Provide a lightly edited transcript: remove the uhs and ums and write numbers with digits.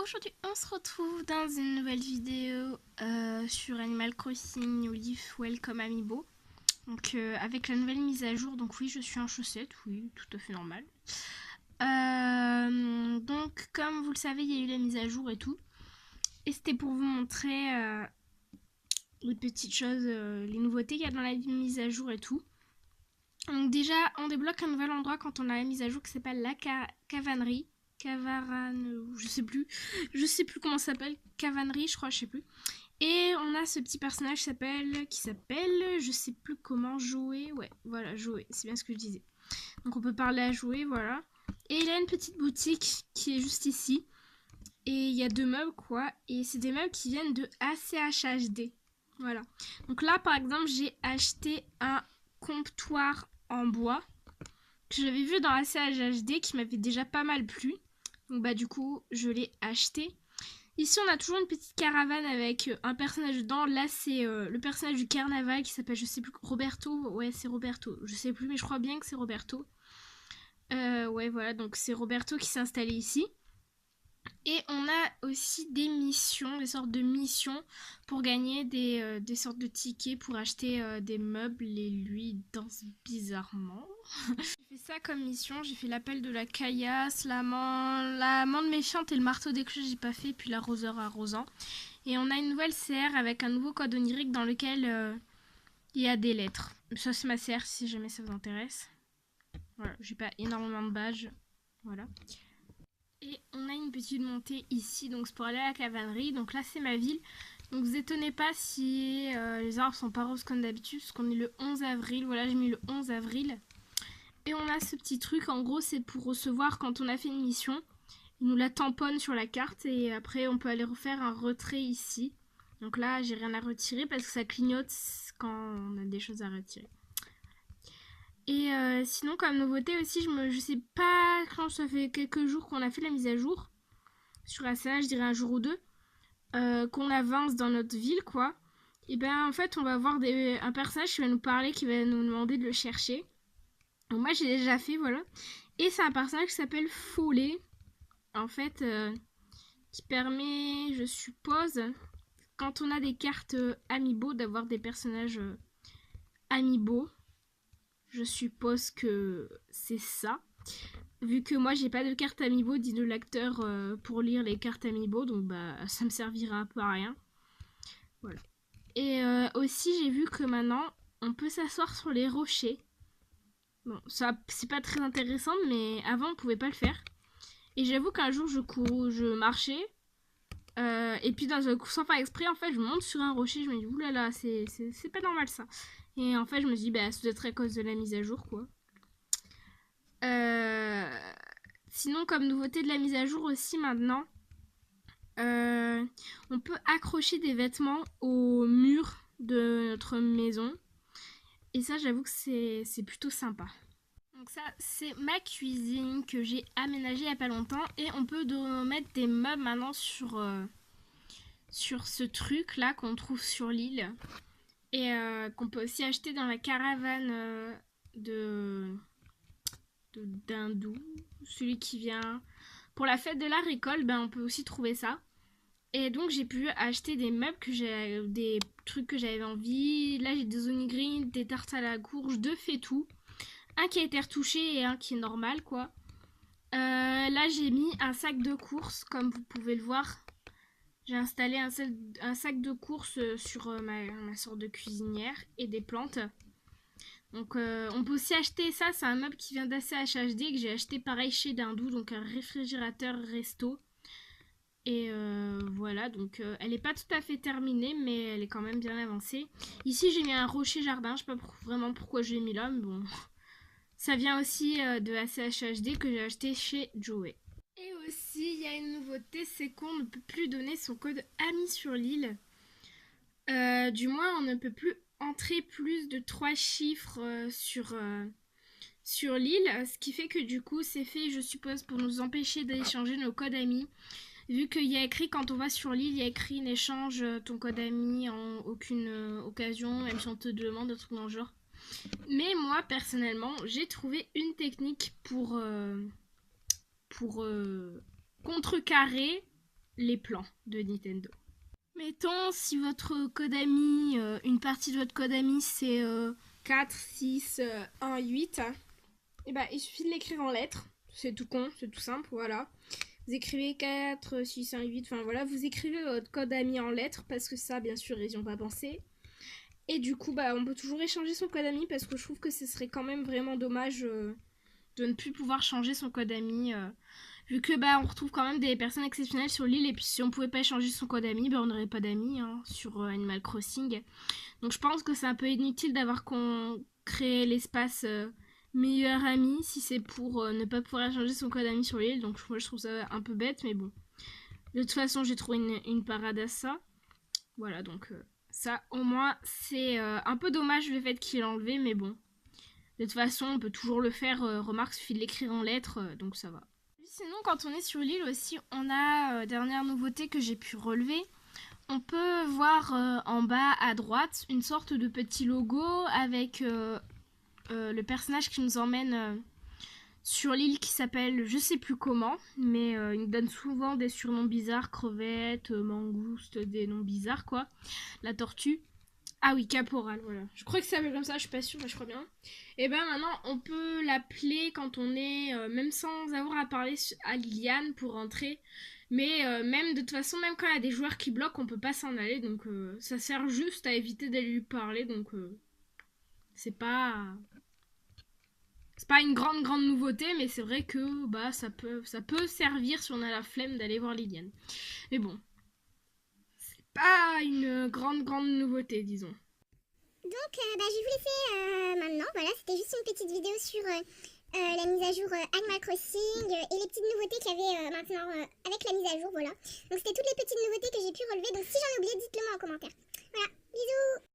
aujourd'hui on se retrouve dans une nouvelle vidéo sur Animal Crossing New Leaf Welcome Amiibo. Donc avec la nouvelle mise à jour, donc oui je suis en chaussettes, oui tout à fait normal. Donc comme vous le savez il y a eu la mise à jour et tout. Et c'était pour vous montrer les petites choses, les nouveautés qu'il y a dans la mise à jour et tout. Donc déjà on débloque un nouvel endroit quand on a la mise à jour qui s'appelle la cavanerie. Cavarane, je sais plus comment ça s'appelle, Cavanerie je crois, je sais plus. Et on a ce petit personnage qui s'appelle, je sais plus comment, Jouer, ouais, voilà, Jouer, c'est bien ce que je disais. Donc on peut parler à Jouer, voilà. Et il a une petite boutique qui est juste ici. Et il y a 2 meubles quoi, et c'est des meubles qui viennent de ACHHD, voilà. Donc là par exemple j'ai acheté un comptoir en bois que j'avais vu dans ACHHD qui m'avait déjà pas mal plu. Donc bah du coup je l'ai acheté. Ici on a toujours une petite caravane avec un personnage dedans. Là c'est le personnage du carnaval qui s'appelle je sais plus, Roberto. Ouais c'est Roberto, je sais plus mais je crois bien que c'est Roberto. Ouais voilà, donc c'est Roberto qui s'est installé ici. Et on a aussi des missions, des sortes de missions pour gagner des sortes de tickets pour acheter des meubles. Et lui il danse bizarrement. J'ai fait ça comme mission, j'ai fait l'appel de la caillasse, l'amande méchante et le marteau des cloches j'ai pas fait, puis l'arroseur arrosant. Et on a une nouvelle CR avec un nouveau code onirique dans lequel il y a des lettres. Ça c'est ma CR si jamais ça vous intéresse. Voilà, j'ai pas énormément de badges. Voilà. Et on a une petite montée ici, donc c'est pour aller à la cavalerie. Donc là c'est ma ville. Donc vous étonnez pas si les arbres sont pas roses comme d'habitude, parce qu'on est le 11 avril. Voilà, j'ai mis le 11 avril. Et on a ce petit truc, en gros c'est pour recevoir quand on a fait une mission. Il nous la tamponne sur la carte et après on peut aller refaire un retrait ici. Donc là j'ai rien à retirer parce que ça clignote quand on a des choses à retirer. Et sinon comme nouveauté aussi, je sais pas quand ça fait quelques jours qu'on a fait la mise à jour. Sur la scène, je dirais un jour ou deux. Qu'on avance dans notre ville quoi. Et ben en fait on va avoir un personnage qui va nous parler, qui va nous demander de le chercher. Donc moi j'ai déjà fait, voilà. Et c'est un personnage qui s'appelle Follet. En fait, qui permet, je suppose, quand on a des cartes Amiibo, d'avoir des personnages Amiibo. Je suppose que c'est ça. Vu que moi j'ai pas de carte Amiibo dit de l'acteur pour lire les cartes Amiibo, donc bah ça me servira un peu à rien. Voilà. Et aussi j'ai vu que maintenant on peut s'asseoir sur les rochers. Bon, ça c'est pas très intéressant, mais avant on pouvait pas le faire. Et j'avoue qu'un jour je marchais, et puis dans un coup sans faire exprès, en fait je monte sur un rocher, je me dis oulala, c'est pas normal ça. Et en fait je me dis bah ça doit être à cause de la mise à jour quoi. Sinon comme nouveauté de la mise à jour aussi maintenant, on peut accrocher des vêtements au mur de notre maison. Et ça j'avoue que c'est plutôt sympa. Donc ça c'est ma cuisine que j'ai aménagée il n'y a pas longtemps. Et on peut mettre des meubles maintenant sur ce truc là qu'on trouve sur l'île. Et qu'on peut aussi acheter dans la caravane d'Hindou. Celui qui vient pour la fête de la récolte, ben on peut aussi trouver ça. Et donc j'ai pu acheter des meubles des trucs que j'avais envie. Là j'ai des onigiri, des tartes à la courge, 2 faitout. Un qui a été retouché et un qui est normal quoi. Là j'ai mis un sac de course comme vous pouvez le voir. J'ai installé un sac de course sur ma sorte de cuisinière et des plantes. Donc on peut aussi acheter ça, c'est un meuble qui vient d'ACHHD que j'ai acheté pareil chez Dindou, donc un réfrigérateur resto. Et voilà, donc elle n'est pas tout à fait terminée, mais elle est quand même bien avancée. Ici j'ai mis un rocher jardin, je sais pas vraiment pourquoi je l'ai mis là, mais bon. Ça vient aussi de ACHHD que j'ai acheté chez Joey. Et aussi, il y a une nouveauté, c'est qu'on ne peut plus donner son code ami sur l'île. Du moins, on ne peut plus entrer plus de 3 chiffres sur l'île. Ce qui fait que du coup, c'est fait, je suppose, pour nous empêcher d'échanger nos codes amis. Vu qu'il y a écrit, quand on va sur l'île, il y a écrit n'échange ton code ami en aucune occasion, même si on te demande un truc dans le genre. Mais moi, personnellement, j'ai trouvé une technique pour contrecarrer les plans de Nintendo. Mettons, si votre code ami, une partie de votre code ami c'est 4, 6, 1, 8, et bah il suffit de l'écrire en lettres. C'est tout con, c'est tout simple, voilà. Vous écrivez 4, 6, 1, 8, enfin voilà, vous écrivez votre code ami en lettres parce que ça, bien sûr, ils n'y ont pas pensé. Et du coup, bah on peut toujours échanger son code ami parce que je trouve que ce serait quand même vraiment dommage de ne plus pouvoir changer son code ami. Vu que bah on retrouve quand même des personnes exceptionnelles sur l'île et puis si on pouvait pas échanger son code ami, bah on n'aurait pas d'amis sur Animal Crossing. Donc je pense que c'est un peu inutile d'avoir créé l'espace meilleur ami si c'est pour ne pas pouvoir échanger son code ami sur l'île. Donc moi je trouve ça un peu bête mais bon. De toute façon j'ai trouvé une parade à ça. Voilà donc ça au moins c'est un peu dommage le fait qu'il l'ait enlevé mais bon. De toute façon on peut toujours le faire, remarque suffit de l'écrire en lettres donc ça va. Sinon quand on est sur l'île aussi on a dernière nouveauté que j'ai pu relever. On peut voir en bas à droite une sorte de petit logo avec le personnage qui nous emmène sur l'île qui s'appelle je sais plus comment, mais il nous donne souvent des surnoms bizarres, crevettes, mangoustes, des noms bizarres quoi. La tortue. Ah oui, caporal, voilà. Je crois que ça s'appelle comme ça, je suis pas sûre, mais je crois bien. Et ben maintenant, on peut l'appeler quand on est, même sans avoir à parler à Liliane pour rentrer. Mais même de toute façon, même quand il y a des joueurs qui bloquent, on peut pas s'en aller. Donc ça sert juste à éviter d'aller lui parler. Donc c'est pas... C'est pas une grande nouveauté, mais c'est vrai que bah ça peut servir si on a la flemme d'aller voir Liliane. Mais bon, c'est pas une grande nouveauté, disons. Donc, je vais vous laisser maintenant. Voilà, c'était juste une petite vidéo sur la mise à jour Animal Crossing et les petites nouveautés qu'il y avait maintenant avec la mise à jour. Voilà. Donc, c'était toutes les petites nouveautés que j'ai pu relever. Donc, si j'en ai oublié, dites-le moi en commentaire. Voilà, bisous!